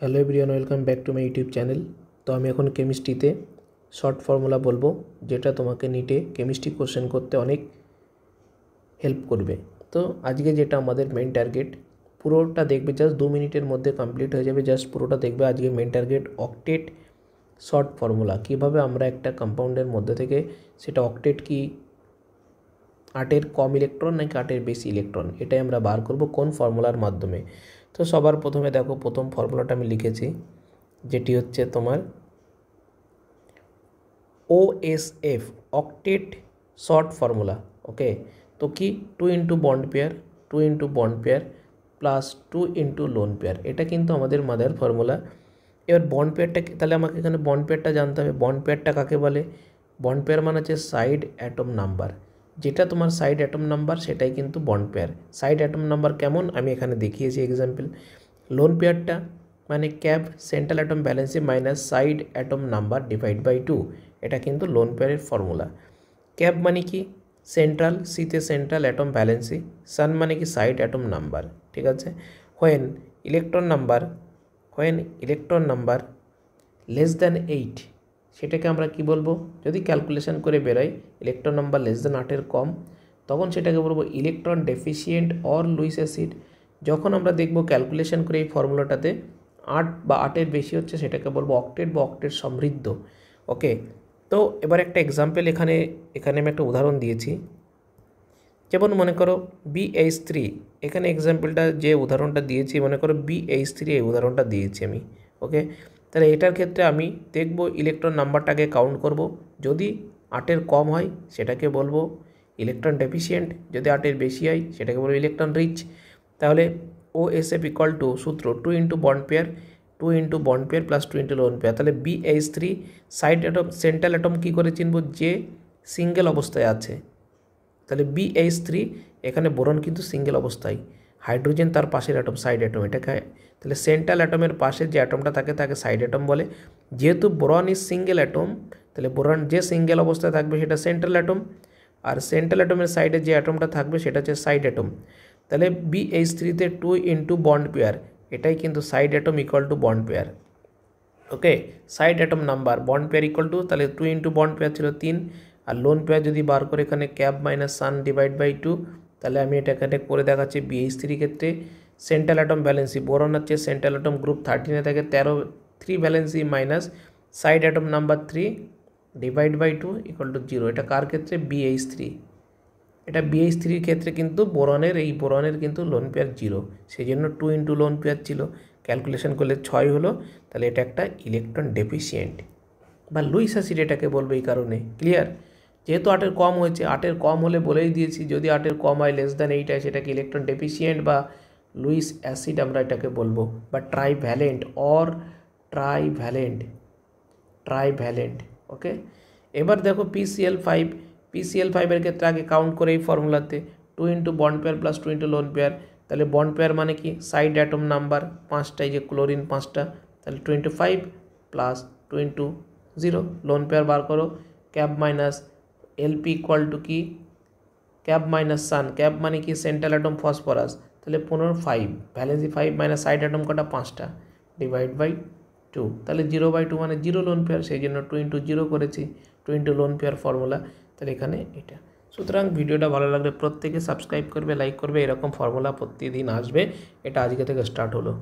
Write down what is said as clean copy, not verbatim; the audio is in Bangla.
Hello everyone, welcome back to my YouTube channel. তো আমি এখন কেমিস্ট্রিতে শর্ট ফর্মুলা বলবো, যেটা তোমাকে নিটে কেমিস্ট্রি কোশ্চেন করতে অনেক হেল্প করবে। তো আজকে যেটা আমাদের মেন টার্গেট, পুরোটা দেখবে, জাস্ট 2 মিনিটের মধ্যে কমপ্লিট হয়ে যাবে। জাস্ট পুরোটা দেখবে। আজকে main target octet short formula, কীভাবে আমরা একটা কম্পাউন্ডের মধ্যে থেকে সেটা অক্টেট কি 8-এর কম ইলেকট্রন নাকি 8-এর বেশি ইলেকট্রন, এটাই আমরা বার করব কোন ফর্মুলার মাধ্যমে। তো সবার প্রথমে দেখো, প্রথম ফর্মুলাটা আমি লিখেছি, যেটি হচ্ছে তোমার OSF, অক্টেট শর্ট ফর্মুলা। ওকে, তো কি 2 into bond pair, 2 into bond pair plus 2 into lone pair, এটা কিন্তু আমাদের মাদার ফর্মুলা। এবার বন্ড পেয়ারটা, তাহলে আমাকে এখানে বন্ড পেয়ারটা জানতে হবে। বন্ড পেয়ারটা কাকে বলে? বন্ড পেয়ার মানে হচ্ছে সাইড অ্যাটম নাম্বার, যেটা তোমার সাইড অ্যাটম নাম্বার সেটাই কিন্তু bond pair. Side atom number কেমন আমি এখানে দেখিয়েছি এক্সাম্পল। লোন পেয়ারটা মানে cap central atom valency minus side atom number divide by 2, এটা কিন্তু লোন পেয়ারের ফর্মুলা। ক্যাপ মানে কি সেন্ট্রাল, সিতে সেন্ট্রাল অ্যাটম ব্যালেন্সি, সান মানে কি সাইড অ্যাটম নাম্বার, ঠিক আছে। When electron number less than 8, সেটাকে আমরা কি বলবো? যদি ক্যালকুলেশন করে বেরাই ইলেকট্রন নাম্বার লেস দ্যান 8-এর কম, তখন সেটাকে বলবো electron deficient or Luis acid. যখন আমরা দেখব ক্যালকুলেশন করে এই ফর্মুলাটাতে 8 বা 8-এর বেশি হচ্ছে, সেটাকে বলবো অক্টেট বা অক্টেট সমৃদ্ধ। ওকে, তো এবার একটা এক্সাম্পল এখানে আমি একটা উদাহরণ দিয়েছি। যেমন মনে করো BH3, এখানে এক্সাম্পলটা যে উদাহরণটা দিয়েছি, মনে করো BH3 এই উদাহরণটা দিয়েছি আমি। ওকে, তাহলে এটার ক্ষেত্রে আমি দেখব ইলেকট্রন নাম্বারটাকে কাউন্ট করব। যদি 8-এর কম হয় সেটাকে বলবো ইলেকট্রন ডেফিসিয়েন্ট, যদি 8-এর বেশি হয় সেটাকে বলবো ইলেকট্রন রিচ। তাহলে OSF ইকুয়াল টু সূত্র 2 into bond pair, 2 into bond pair plus 2 into lone pair. তাহলে BH3 side atom central atom কী করে চিনব? যে সিঙ্গেল অবস্থায় আছে। তাহলে BH3 এখানে বোরন কিন্তু সিঙ্গেল অবস্থায়, হাইড্রোজেন তার পাশের অ্যাটম সাইড অ্যাটম, এটাকে তাহলে সেন্ট্রাল অ্যাটমের পাশে যে অ্যাটমটা থাকে তাকে সাইড অ্যাটম বলে। যেহেতু বোরন ইজ সিঙ্গেল অ্যাটম, তাহলে বোরন যে সিঙ্গেল অবস্থায় থাকবে সেটা সেন্ট্রাল অ্যাটম, আর সেন্ট্রাল অ্যাটমের সাইডে যে অ্যাটমটা থাকবে সেটা হচ্ছে সাইড অ্যাটম। তাহলে BH3-তে 2 ইন্টু বন্ড পেয়ার, এটাই কিন্তু side atom equal to bond pair. Okay, side atom number bond pair equal to, তাহলে 2 ইন্টু বন্ড পেয়ার ছিল 3, আর লোন পেয়ার যদি বার করে এখানে cap minus sun divide by 2, তাহলে আমি এটা এখানে করে দেখাচ্ছি। BH3 ক্ষেত্রে সেন্ট্রাল অ্যাটম ব্যালেন্সি, বোরন হচ্ছে সেন্ট্রাল অ্যাটম গ্রুপ 13-এ থাকে 3 valency minus side atom number 3 divide by 2 equal to 0। এটা কার ক্ষেত্রে? BH3। এটা BH3-র ক্ষেত্রে কিন্তু বোরনের কিন্তু লোন পেয়ার 0, সেই জন্য 2 ইন্টু লোন পেয়ার ছিল, ক্যালকুলেশন করলে 6 হলো। তাহলে এটা একটা ইলেকট্রন ডেফিসিয়েন্ট বা লুইস অ্যাসিড এটাকে বলবে। এই কারণে ক্লিয়ার, যেহেতু 8-এর কম হয়েছে, 8-এর কম হলে বলেই দিয়েছি, যদি 8-এর কম হয় লেস দ্যান 8 হয় সেটাকে ইলেকট্রন ডেফিসিয়েন্ট বা লুইস অ্যাসিড আমরা এটাকে বলবো, বা ট্রাইভ্যালেন্ট অর ট্রাইভ্যালেন্ট। ওকে, এবার দেখো PCl5 এর ক্ষেত্রে আগে কাউন্ট করে এই ফর্মুলাতে 2 into bond pair plus 2 into lone pair. তাহলে বন্ড পেয়ার মানে কি সাইড অ্যাটম নাম্বার 5টাই, যে ক্লোরিন 5টা, তাহলে 2 into 5 plus 2 into 0। Lone pair বার করো, cap minus LP equal to কি ক্যাপ মাইনাস সান, ক্যাপ মানে কি সেন্ট্রাল অ্যাটম ফসফরাস, তাহলে 15 ভ্যালেন্সি 5 মাইনাস সাইড অ্যাটম কটা 5টা ডিভাইড বাই 2, তাহলে 0/2 মানে 0 লোন পেয়ার, সেই জন্য 2 ইন্টু 0 করেছি, 2 ইন্টু লোন পেয়ার ফর্মুলা। তাহলে এখানে এটা। সুতরাং ভিডিওটা ভালো লাগলে প্রত্যেকে সাবস্ক্রাইব করবে, লাইক করবে, এরকম ফর্মুলা প্রতিদিন আসবে। এটা আজকে থেকে স্টার্ট হলো।